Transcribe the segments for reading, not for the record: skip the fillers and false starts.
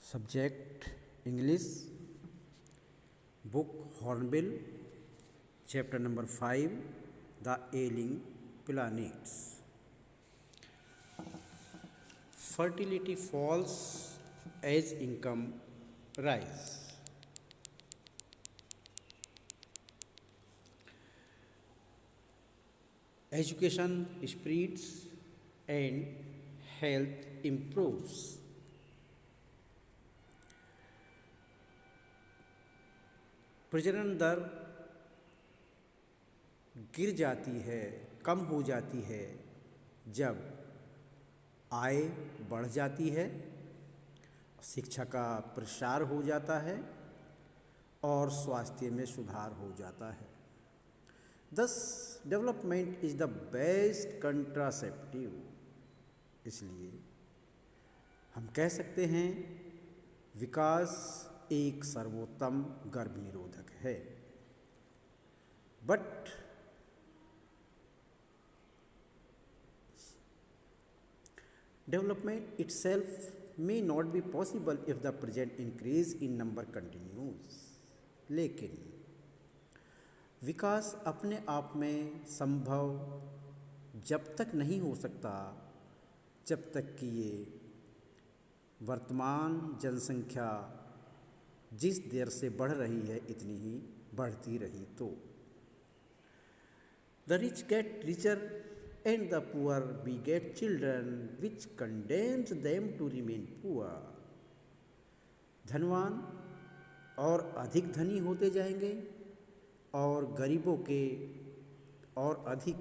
Subject English, Book Hornbill, Chapter number 5, The Ailing Planets. Fertility falls as income rise. Education spreads and health improves. प्रजनन दर गिर जाती है, कम हो जाती है जब आय बढ़ जाती है, शिक्षा का प्रसार हो जाता है और स्वास्थ्य में सुधार हो जाता है। Thus, development is the best contraceptive. इसलिए हम कह सकते हैं विकास एक सर्वोत्तम गर्भ निरोधक है। But development itself may not be possible if the present increase in number continues. लेकिन विकास अपने आप में संभव जब तक नहीं हो सकता जब तक कि ये वर्तमान जनसंख्या जिस दर से बढ़ रही है इतनी ही बढ़ती रही तो। The rich get richer and the poor beget children which condemns them to remain poor. धनवान और अधिक धनी होते जाएंगे और गरीबों के और अधिक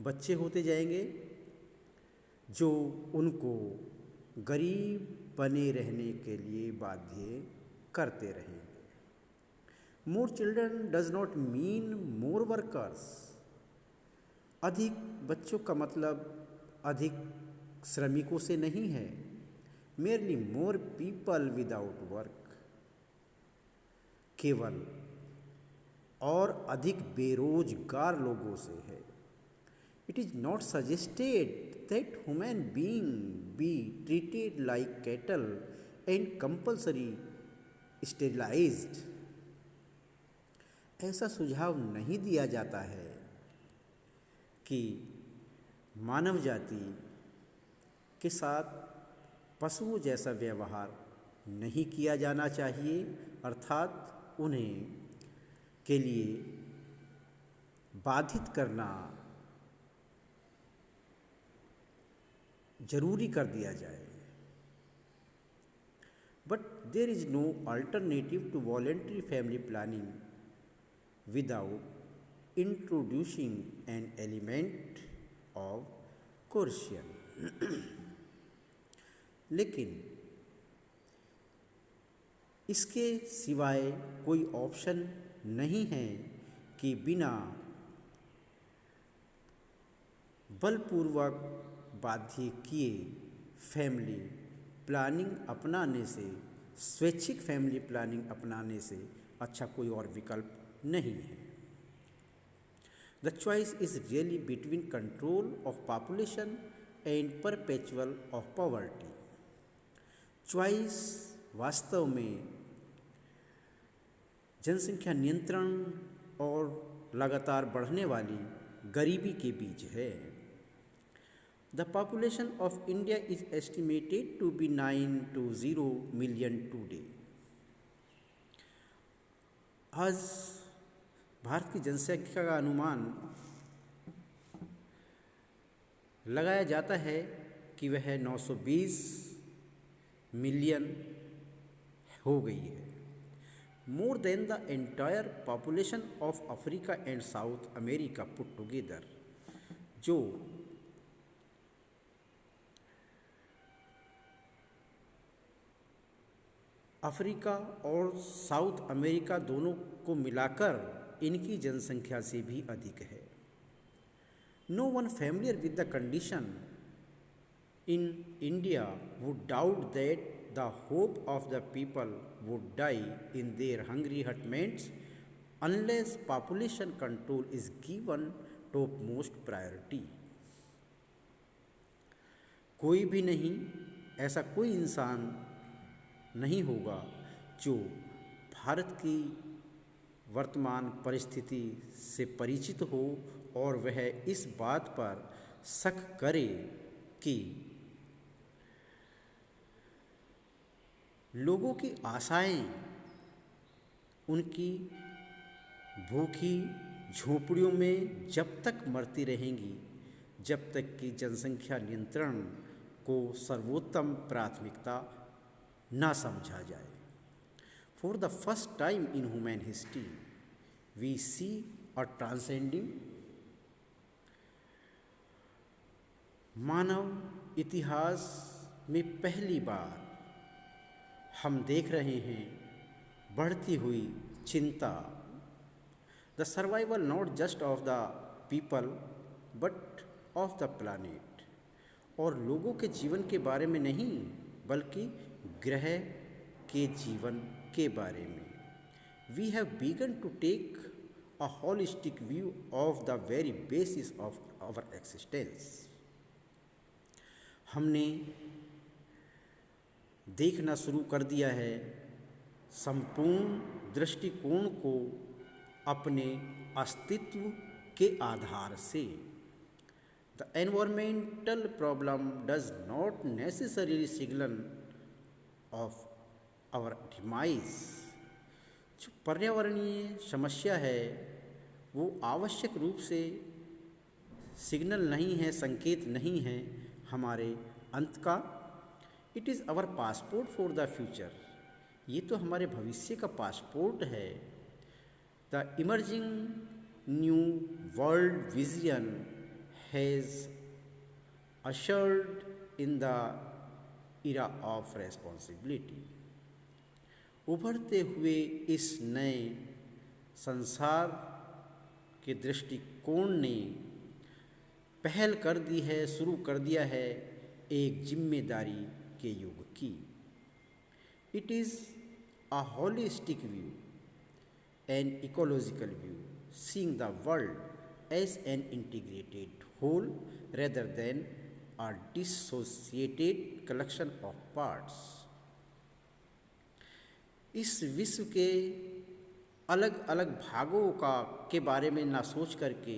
बच्चे होते जाएंगे जो उनको गरीब बने रहने के लिए बाध्य करते रहेंगे। More children does not mean more workers. अधिक बच्चों का मतलब अधिक श्रमिकों से नहीं है। Merely more people without work. केवल और अधिक बेरोजगार लोगों से है। It is not suggested that human being be treated like cattle and compulsory sterilized. ऐसा सुझाव नहीं दिया जाता है कि मानव जाति के साथ पशुओं जैसा व्यवहार नहीं किया जाना चाहिए, अर्थात उन्हें के लिए बाधित करना जरूरी कर दिया जाए। But there is no alternative to voluntary family planning without introducing an element of coercion. लेकिन इसके सिवाय कोई ऑप्शन नहीं है कि बिना बलपूर्वक बाध्य किए फैमिली प्लानिंग अपनाने से, स्वैच्छिक फैमिली प्लानिंग अपनाने से अच्छा कोई और विकल्प नहीं है। The choice is really between control of population and perpetual of poverty. Choice वास्तव में जनसंख्या नियंत्रण और लगातार बढ़ने वाली गरीबी के बीच है। The population of India is estimated to be 920 million today. आज भारत की जनसंख्या का अनुमान लगाया जाता है कि वह 920 मिलियन हो गई है। More than the entire population of Africa and South America put together, जो अफ्रीका और साउथ अमेरिका दोनों को मिलाकर इनकी जनसंख्या से भी अधिक है। No one familiar with the condition in India would doubt that the hope of the people would die in their hungry hutments unless population control is given top most priority. कोई भी नहीं, ऐसा कोई इंसान नहीं होगा जो भारत की वर्तमान परिस्थिति से परिचित हो और वह इस बात पर शक करे कि लोगों की आशाएं उनकी भूखी झोपड़ियों में जब तक मरती रहेंगी, जब तक कि जनसंख्या नियंत्रण को सर्वोत्तम प्राथमिकता ना समझा जाए। For the first time in human history we see a transcending, मानव इतिहास में पहली बार हम देख रहे हैं बढ़ती हुई चिंता, the survival not just of the people but of the planet, और लोगों के जीवन के बारे में नहीं बल्कि ग्रह के जीवन के बारे में। We have begun to take a holistic view of the very basis of our existence. हमने देखना शुरू कर दिया है संपूर्ण दृष्टिकोण को अपने अस्तित्व के आधार से। The environmental problem does not necessarily signal of our demise. जो पर्यावरणीय समस्या है वो आवश्यक रूप से सिग्नल नहीं है, संकेत नहीं है हमारे अंत का। It is our passport for the future, ये तो हमारे भविष्य का पासपोर्ट है। The emerging new world vision has ushered in the era of responsibility. उभरते हुए इस नए संसार के दृष्टिकोण ने पहल कर दी है, शुरू कर दिया है एक जिम्मेदारी के युग की। It is a holistic view, an ecological view, seeing the world as an integrated whole rather than a dissociated collection of parts. इस विश्व के अलग अलग भागों के बारे में ना सोच करके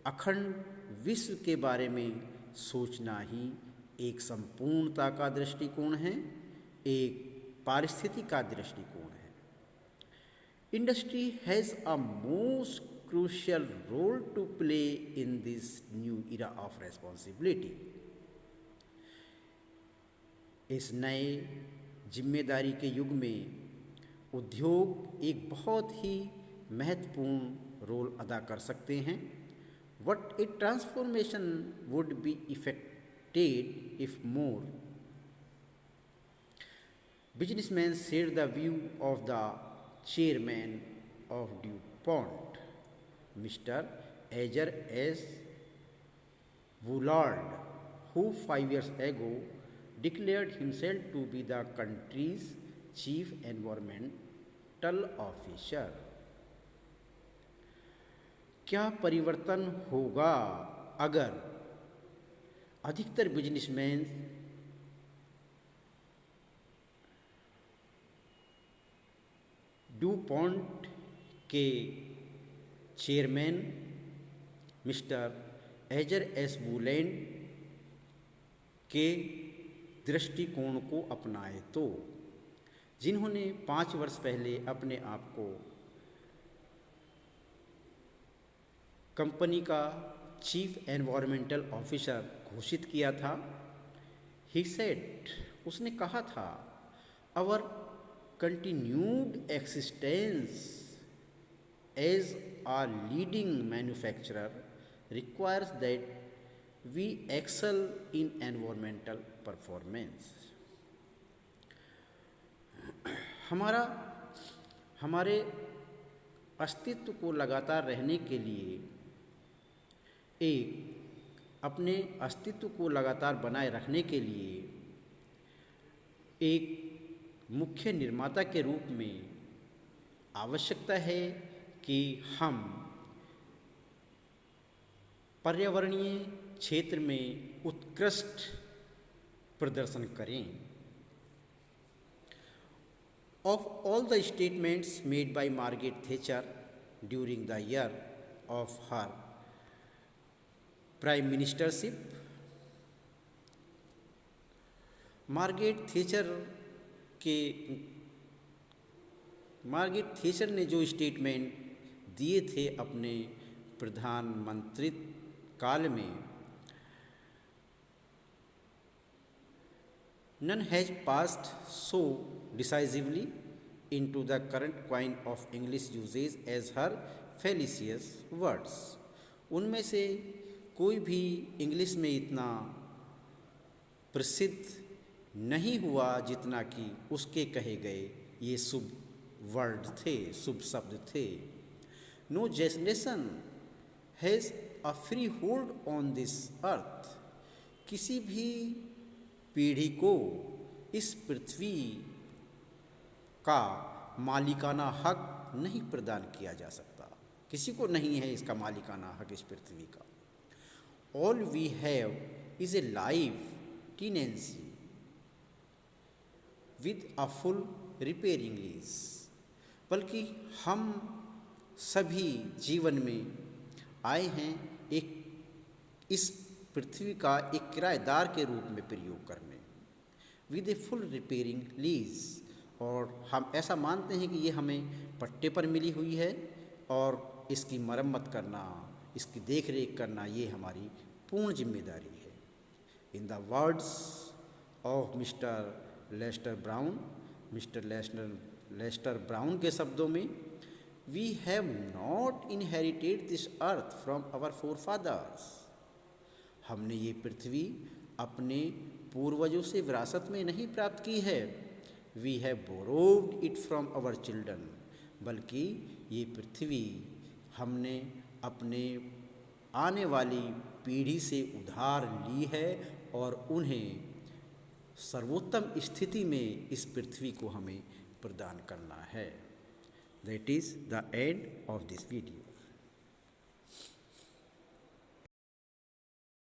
अखंड विश्व के बारे में सोचना ही एक संपूर्णता का दृष्टिकोण है, एक पारिस्थितिक का दृष्टिकोण है। Industry has a most crucial role to play in this new era of responsibility. इस नए जिम्मेदारी के युग में उद्योग एक बहुत ही महत्वपूर्ण रोल अदा कर सकते हैं। What a transformation would be effected if more businessmen shared the view of the chairman of DuPont, Mr. Azar S. Woolard, who 5 years ago declared himself to be the country's chief environmental officer। क्या परिवर्तन होगा अगर अधिकतर businessman DuPont के chairman mister ager S वूलैंड के दृष्टिकोण को अपनाए तो, जिन्होंने 5 वर्ष पहले अपने आप को कंपनी का चीफ एनवायरमेंटल ऑफिसर घोषित किया था। ही सेड, उसने कहा था, our continued existence as a leading manufacturer requires that we excel in environmental performance. हमारे अस्तित्व को लगातार रहने के लिए, अपने अस्तित्व को लगातार बनाए रखने के लिए एक मुख्य निर्माता के रूप में आवश्यकता है कि हम पर्यावरणीय क्षेत्र में उत्कृष्ट प्रदर्शन करें। Of all the statements made by Margaret Thatcher during the year of her prime ministership, Margaret thatched के मार्गरेट थेचर ने जो स्टेटमेंट दिए थे अपने प्रधानमंत्रित्व काल में, none has passed so decisively into the current coin of English usage as her fallacious words. उनमें से कोई भी इंग्लिश में इतना प्रसिद्ध नहीं हुआ जितना कि उसके कहे गए ये शुभ वर्ड थे, शुभ शब्द थे। No generation has a freehold on this earth. किसी भी पीढ़ी को इस पृथ्वी का मालिकाना हक नहीं प्रदान किया जा सकता। किसी को नहीं है इसका मालिकाना हक इस पृथ्वी का। All we have is a life tenancy with a full repairing lease. बल्कि हम सभी जीवन में आए हैं एक इस पृथ्वी का एक किराएदार के रूप में प्रयोग करने, with a full repairing lease. और हम ऐसा मानते हैं कि ये हमें पट्टे पर मिली हुई है और इसकी मरम्मत करना, इसकी देख रेख करना ये हमारी पूर्ण जिम्मेदारी है। In the words of mister Lester Brown के शब्दों में, we have not inherited this earth from our forefathers. हमने ये पृथ्वी अपने पूर्वजों से विरासत में नहीं प्राप्त की है। We have borrowed it from our children. बल्कि ये पृथ्वी हमने अपने आने वाली पीढ़ी से उधार ली है और उन्हें सर्वोत्तम स्थिति में इस पृथ्वी को हमें प्रदान करना है। That is the end of this video.